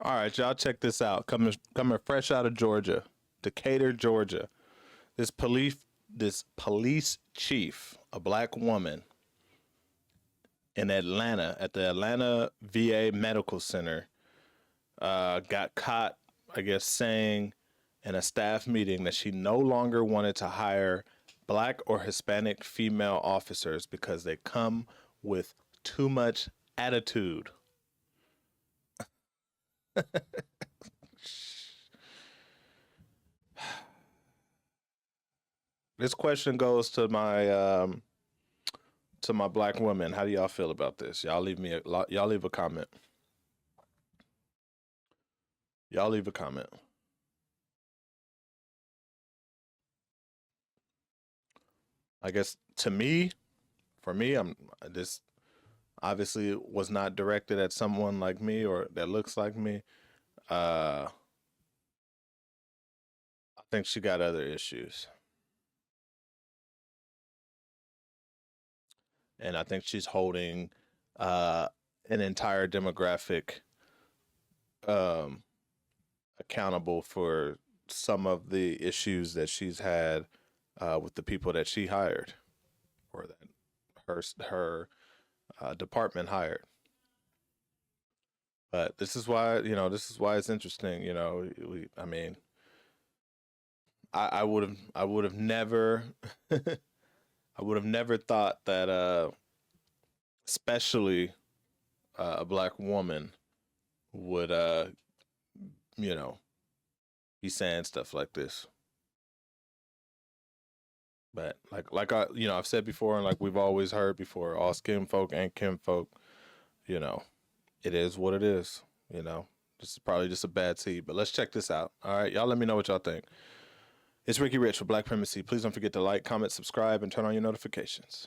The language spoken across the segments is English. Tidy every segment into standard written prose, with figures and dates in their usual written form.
All right, y'all, check this out. Coming fresh out of Georgia, Decatur, Georgia. This police chief, a black woman in Atlanta, at the Atlanta VA Medical Center, got caught, I guess, saying in a staff meeting that she no longer wanted to hire black or Hispanic female officers because they come with too much attitude. This question goes to my black women. How do y'all feel about this? Y'all leave a comment. Y'all leave a comment. I guess for me, this obviously was not directed at someone like me or that looks like me. I think she got other issues. And I think she's holding an entire demographic accountable for some of the issues that she's had with the people that she hired, or that her department hired. But this is why it's interesting. I would have never I would have never thought that especially a black woman would be saying stuff like this. But like I've said before, and like we've always heard before, all skin folk and kinfolk, it is what it is. This is probably just a bad seed. But let's check this out. All right, y'all, let me know what y'all think. It's Ricky Rich for Black Primacy. Please don't forget to like, comment, subscribe, and turn on your notifications.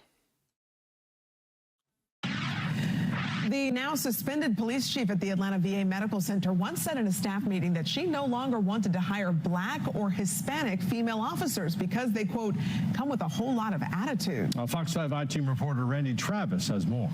The now suspended police chief at the Atlanta VA Medical Center once said in a staff meeting that she no longer wanted to hire black or Hispanic female officers because they, quote, come with a whole lot of attitude. Fox 5 I-Team reporter Randy Travis has more.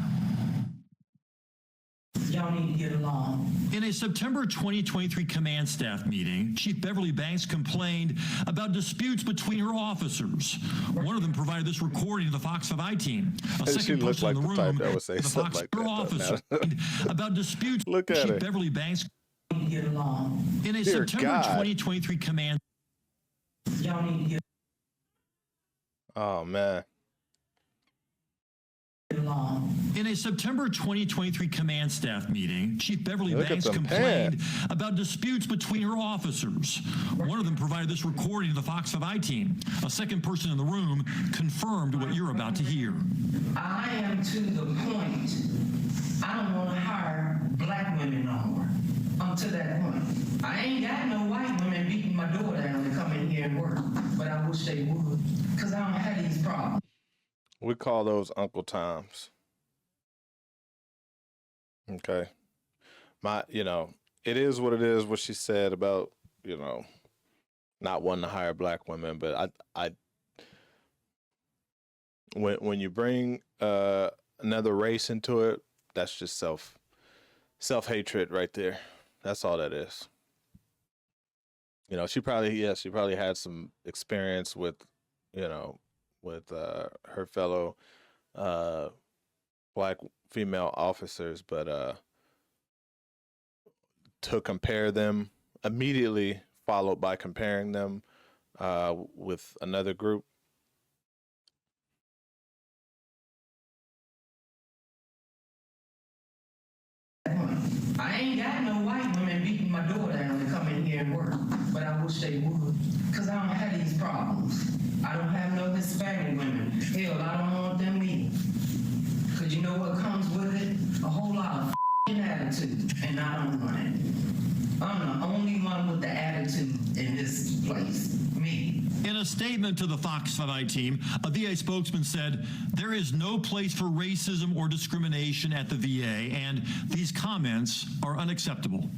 Y'all need to get along. In a September 2023 command staff meeting, Chief Beverly Banks complained about disputes between her officers. One of them provided this recording to the Fox 5 I-Team. A second person in the room, the Fox like officer, about disputes. Look at Chief Beverly Banks. Get along. In a September 2023 command. Y'all need to get. Oh man. In a September 2023 command staff meeting, Chief Beverly Banks complained about disputes between her officers. One of them provided this recording to the Fox 5 I-Team. A second person in the room confirmed what you're about to hear. I am to the point, I don't want to hire black women no more. I'm to that point. I ain't got no white women beating my door down to come in here and work, but I wish they would, because I don't have these problems. We call those Uncle Toms. Okay. It is what it is, what she said about, not wanting to hire black women. But when you bring another race into it, that's just self-hatred right there. That's all that is. She probably had some experience with, with her fellow black female officers, but to compare them, immediately followed by comparing them with another group. I ain't got no white women beating my door down to come in here and work, but I wish they would, because I don't have these problems. I don't have no Hispanic women. Hell, I don't want them either. Because you know what comes with it? A whole lot of attitude, and I don't want it. I'm the only one with the attitude in this place, me. In a statement to the Fox 5 I-Team, a VA spokesman said, there is no place for racism or discrimination at the VA, and these comments are unacceptable.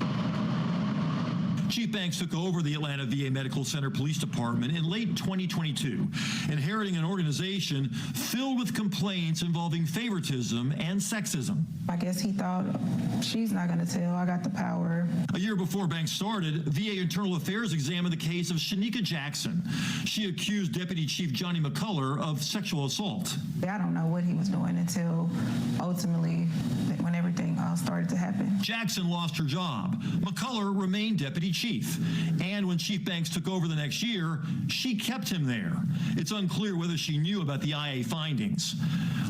Chief Banks took over the Atlanta VA Medical Center Police Department in late 2022, inheriting an organization filled with complaints involving favoritism and sexism. I guess he thought, she's not going to tell, I got the power. A year before Banks started, VA Internal Affairs examined the case of Shanika Jackson. She accused Deputy Chief Johnny McCullough of sexual assault. I don't know what he was doing until ultimately when everything started to happen. Jackson lost her job. McCullough remained deputy chief. And when Chief Banks took over the next year, she kept him there. It's unclear whether she knew about the IA findings.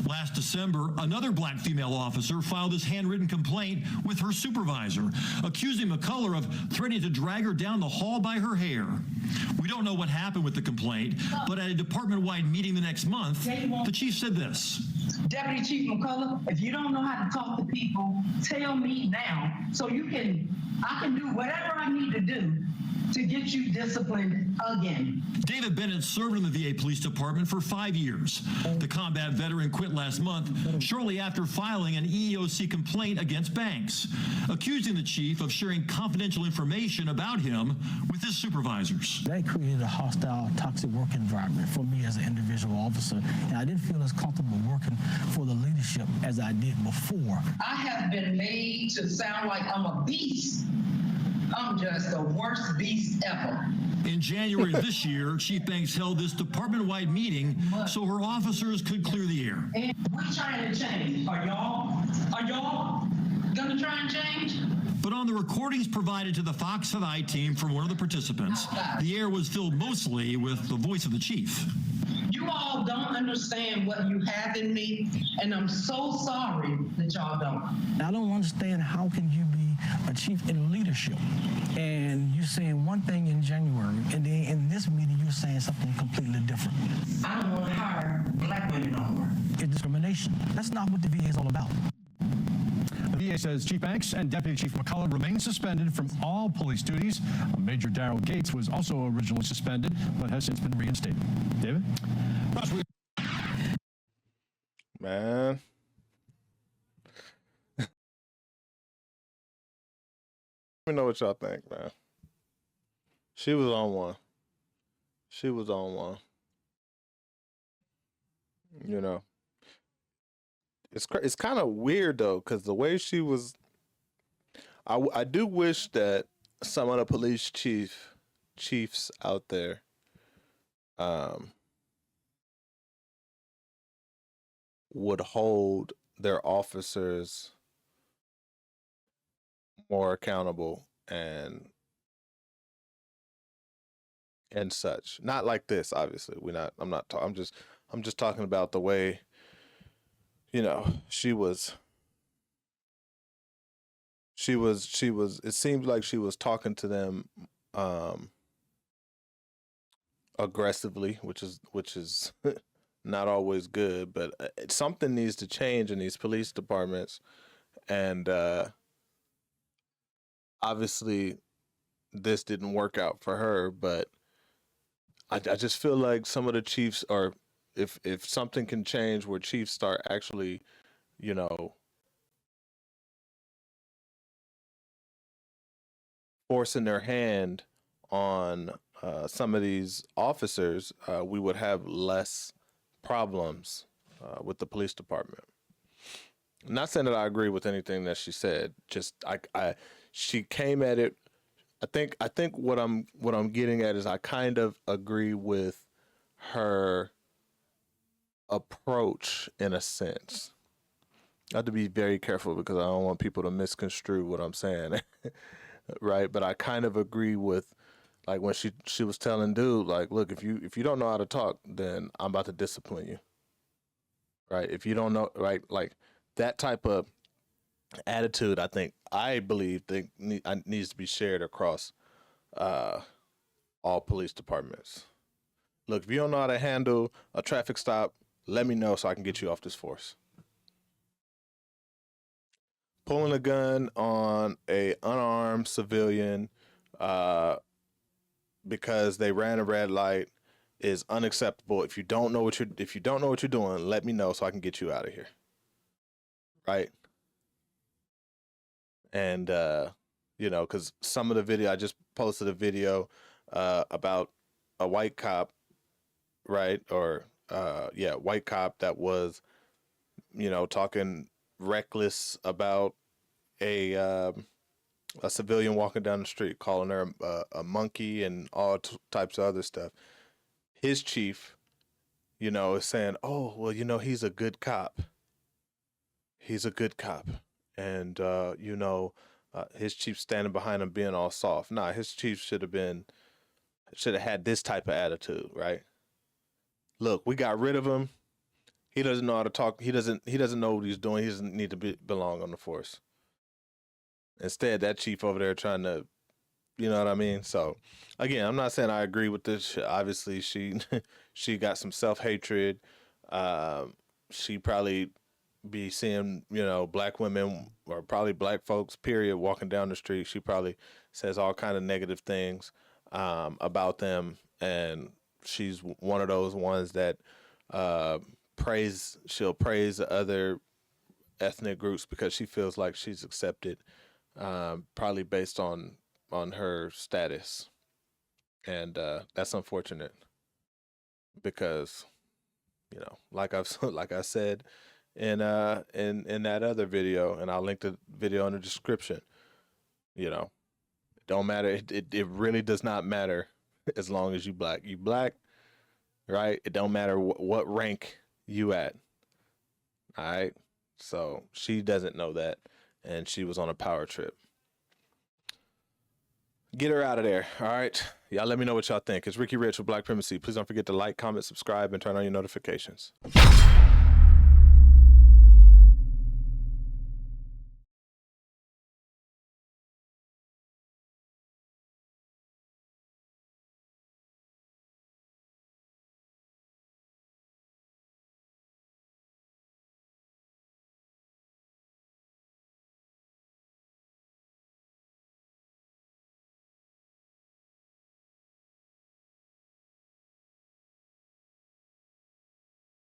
Last December, another black female officer filed this handwritten complaint with her supervisor, accusing McCullough of threatening to drag her down the hall by her hair. We don't know what happened with the complaint, but at a department-wide meeting the next month, the chief said this. Deputy Chief McCullough, if you don't know how to talk to people, tell me now so I can do whatever I need to do to get you disciplined again. David Bennett served in the VA Police Department for 5 years. The combat veteran quit last month shortly after filing an EEOC complaint against Banks, accusing the chief of sharing confidential information about him with his supervisors. That created a hostile, toxic work environment for me as an individual officer, and I didn't feel as comfortable working for the leadership as I did before. I have been made to sound like I'm a beast. I'm just the worst beast ever. In January of this year, Chief Banks held this department-wide meeting so her officers could clear the air. And we're trying to change. Are y'all gonna try and change? But on the recordings provided to the Fox 5 team from one of the participants, the air was filled mostly with the voice of the chief. You all don't understand what you have in me, and I'm so sorry that y'all don't. I don't understand how can you be a chief in leadership and you're saying one thing in January and then in this meeting you're saying something completely different. I don't want to hire black women no more. It's discrimination. That's not what the VA is all about. The VA says Chief Banks and Deputy Chief McCullough remain suspended from all police duties. Major Darrell Gates was also originally suspended, but has since been reinstated. David? Man. Let me know what y'all think, man. She was on one. You know. It's kind of weird though, because the way she was, I do wish that some of the police chiefs out there, would hold their officers more accountable and such. Not like this, obviously. I'm just talking about the way, you know, she was it seems like she was talking to them aggressively, which is not always good, but something needs to change in these police departments. And obviously this didn't work out for her, but I just feel like some of the chiefs are, if something can change where chiefs start actually, you know, forcing their hand on some of these officers, we would have less problems with the police department. I'm not saying that I agree with anything that she said. Just she came at it. I think what I'm getting at is I kind of agree with her approach in a sense. I have to be very careful because I don't want people to misconstrue what I'm saying. Right? But I kind of agree with, like, when she was telling dude, like, look, if you don't know how to talk, then I'm about to discipline you. Right? If you don't know, right, like that type of attitude, I believe needs to be shared across all police departments. Look, if you don't know how to handle a traffic stop, let me know so I can get you off this force. Pulling a gun on a unarmed civilian because they ran a red light is unacceptable. If you don't know what you're doing, let me know so I can get you out of here. Right? And you know, because some of the video, I just posted a video about a white cop, right? Or, white cop that was, you know, talking reckless about a civilian walking down the street, calling her a monkey and all types of other stuff. His chief, you know, is saying, oh, well, you know, he's a good cop. He's a good cop. And, you know, his chief standing behind him being all soft. Nah, his chief should have had this type of attitude, right? Look, we got rid of him. He doesn't know how to talk. He doesn't know what he's doing. He doesn't need to belong on the force. Instead, that chief over there trying to, you know what I mean? So, again, I'm not saying I agree with this. Obviously, she got some self-hatred. She probably be seeing, you know, black women or probably black folks, period, walking down the street. She probably says all kind of negative things about them. And she's one of those ones that she'll praise other ethnic groups because she feels like she's accepted. Probably based on her status, and that's unfortunate because, you know, like I said in that other video, and I'll link the video in the description. You know, it don't matter. It really does not matter as long as you black. You black, right? It don't matter what rank you at. All right. So she doesn't know that. And she was on a power trip. Get her out of there, all right? Y'all let me know what y'all think. It's Ricky Rich with Black Primacy. Please don't forget to like, comment, subscribe, and turn on your notifications.